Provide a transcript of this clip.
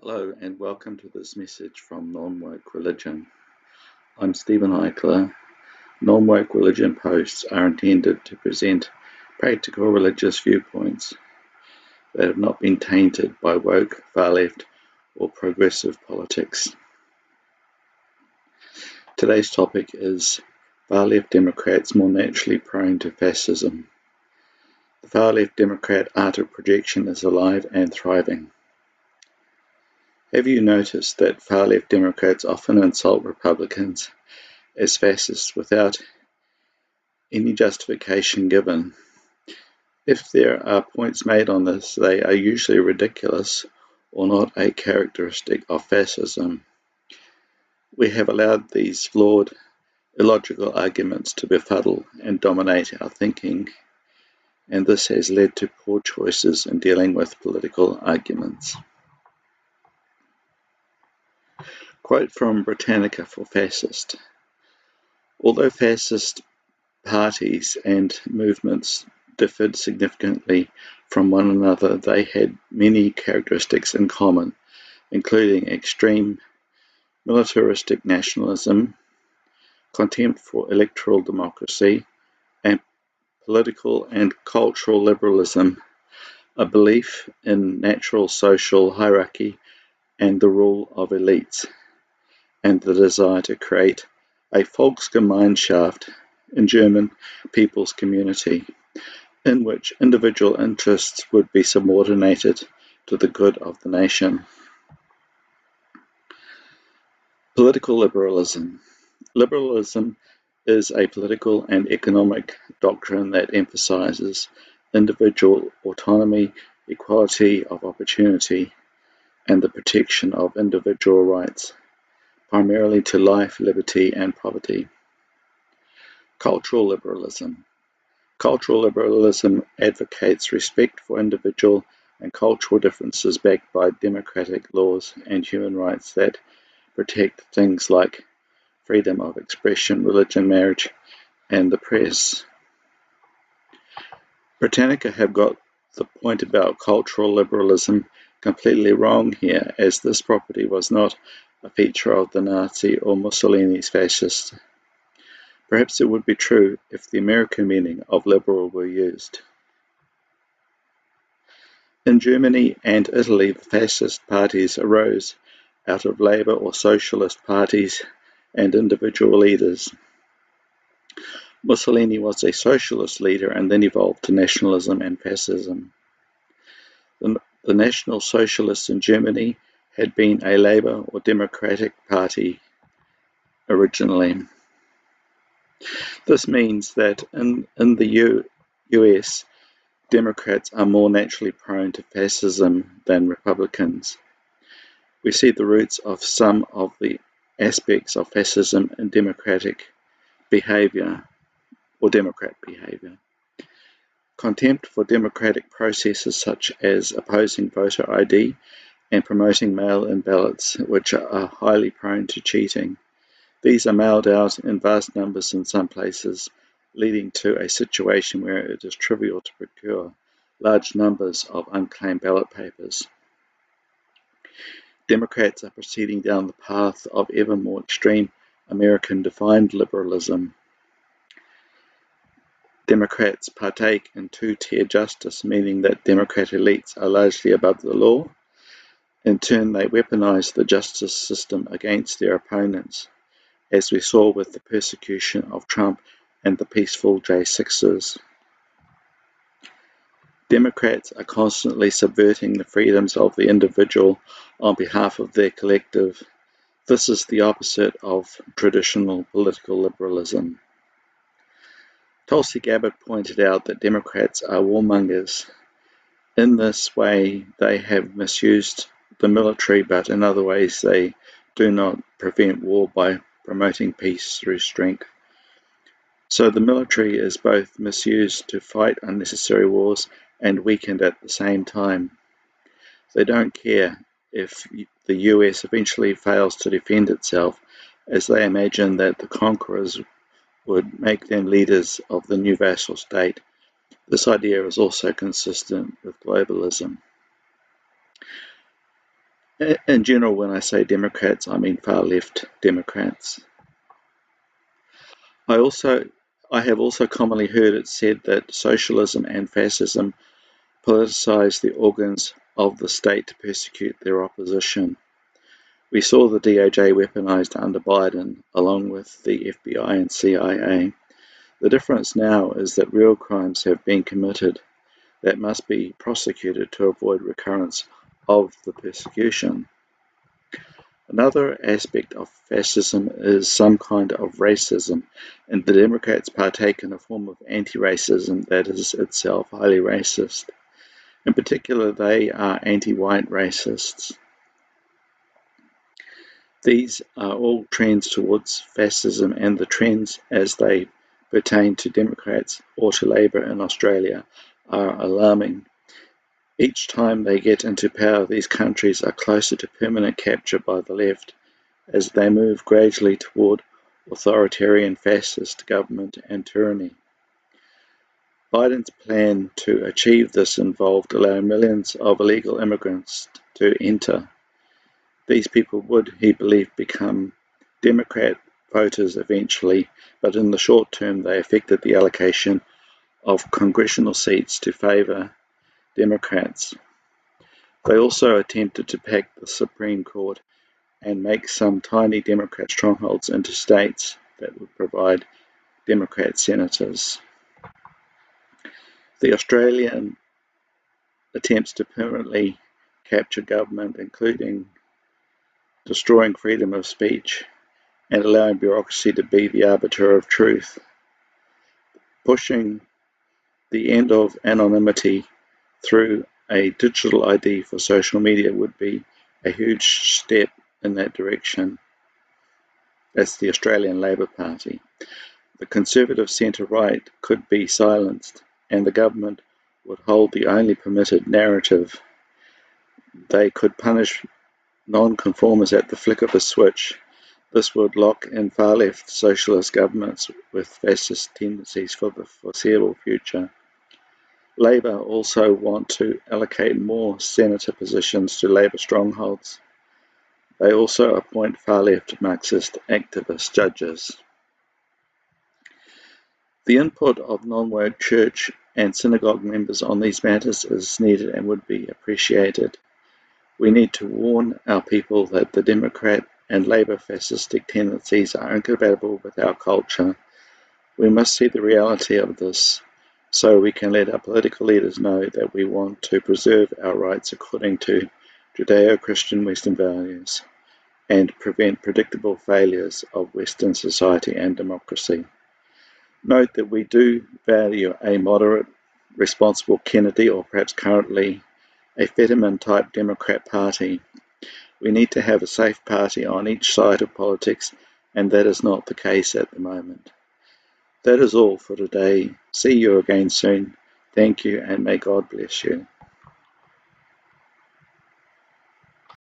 Hello and welcome to this message from Non-Woke Religion. I'm Stephen Eichler. Non-Woke Religion posts are intended to present practical religious viewpoints that have not been tainted by woke, far-left or progressive politics. Today's topic is far-left Democrats more naturally prone to fascism. The far-left Democrat art of projection is alive and thriving. Have you noticed that far-left Democrats often insult Republicans as fascists without any justification given? If there are points made on this, they are usually ridiculous or not a characteristic of fascism. We have allowed these flawed, illogical arguments to befuddle and dominate our thinking, and this has led to poor choices in dealing with political arguments. Quote from Britannica for fascist. Although fascist parties and movements differed significantly from one another, they had many characteristics in common, including extreme militaristic nationalism, contempt for electoral democracy, and political and cultural liberalism, a belief in natural social hierarchy and the rule of elites, and the desire to create a Volksgemeinschaft, in German, people's community, in which individual interests would be subordinated to the good of the nation. Political liberalism. Liberalism is a political and economic doctrine that emphasizes individual autonomy, equality of opportunity, and the protection of individual rights, primarily to life, liberty, and property. Cultural liberalism. Cultural liberalism advocates respect for individual and cultural differences backed by democratic laws and human rights that protect things like freedom of expression, religion, marriage, and the press. Britannica have got the point about cultural liberalism completely wrong here, as this property was not a feature of the Nazi or Mussolini's fascists. Perhaps it would be true if the American meaning of liberal were used. In Germany and Italy, the fascist parties arose out of Labour or socialist parties and individual leaders. Mussolini was a socialist leader and then evolved to nationalism and fascism. The National Socialists in Germany had been a Labour or Democratic Party originally. This means that in the US, Democrats are more naturally prone to fascism than Republicans. We see the roots of some of the aspects of fascism in democratic behavior or Democrat behavior. Contempt for democratic processes such as opposing voter ID and promoting mail-in ballots, which are highly prone to cheating. These are mailed out in vast numbers in some places, leading to a situation where it is trivial to procure large numbers of unclaimed ballot papers. Democrats are proceeding down the path of ever more extreme American-defined liberalism. Democrats partake in two-tier justice, meaning that Democrat elites are largely above the law. In turn, they weaponize the justice system against their opponents, as we saw with the persecution of Trump and the peaceful J6s. Democrats are constantly subverting the freedoms of the individual on behalf of their collective. This is the opposite of traditional political liberalism. Tulsi Gabbard pointed out that Democrats are warmongers. In this way, they have misused the military, but in other ways they do not prevent war by promoting peace through strength. So the military is both misused to fight unnecessary wars and weakened at the same time. They don't care if the US eventually fails to defend itself, as they imagine that the conquerors would make them leaders of the new vassal state. This idea is also consistent with globalism. In general, when I say Democrats, I mean far-left Democrats. I have also commonly heard it said that socialism and fascism politicise the organs of the state to persecute their opposition. We saw the DOJ weaponised under Biden, along with the FBI and CIA. The difference now is that real crimes have been committed that must be prosecuted to avoid recurrence of the persecution. Another aspect of fascism is some kind of racism, and the Democrats partake in a form of anti-racism that is itself highly racist. In particular, they are anti-white racists. These are all trends towards fascism, and the trends as they pertain to Democrats or to Labour in Australia are alarming. Each time they get into power, these countries are closer to permanent capture by the left as they move gradually toward authoritarian fascist government and tyranny. Biden's plan to achieve this involved allowing millions of illegal immigrants to enter. These people would, he believed, become Democrat voters eventually, but in the short term they affected the allocation of congressional seats to favour Democrats. They also attempted to pack the Supreme Court and make some tiny Democrat strongholds into states that would provide Democrat senators. The Australian attempts to permanently capture government, including destroying freedom of speech and allowing bureaucracy to be the arbiter of truth, pushing the end of anonymity through a digital ID for social media would be a huge step in that direction. That's the Australian Labor Party. The Conservative centre-right could be silenced, and the government would hold the only permitted narrative. They could punish non-conformers at the flick of a switch. This would lock in far-left socialist governments with fascist tendencies for the foreseeable future. Labor also want to allocate more senator positions to Labor strongholds. They also appoint far-left Marxist activist judges. The input of non-woke church and synagogue members on these matters is needed and would be appreciated. We need to warn our people that the Democrat and Labor fascistic tendencies are incompatible with our culture. We must see the reality of this so we can let our political leaders know that we want to preserve our rights according to Judeo-Christian Western values and prevent predictable failures of Western society and democracy. Note that we do value a moderate, responsible Kennedy or perhaps currently a Fetterman-type Democrat Party. We need to have a safe party on each side of politics, and that is not the case at the moment. That is all for today. See you again soon. Thank you, and may God bless you.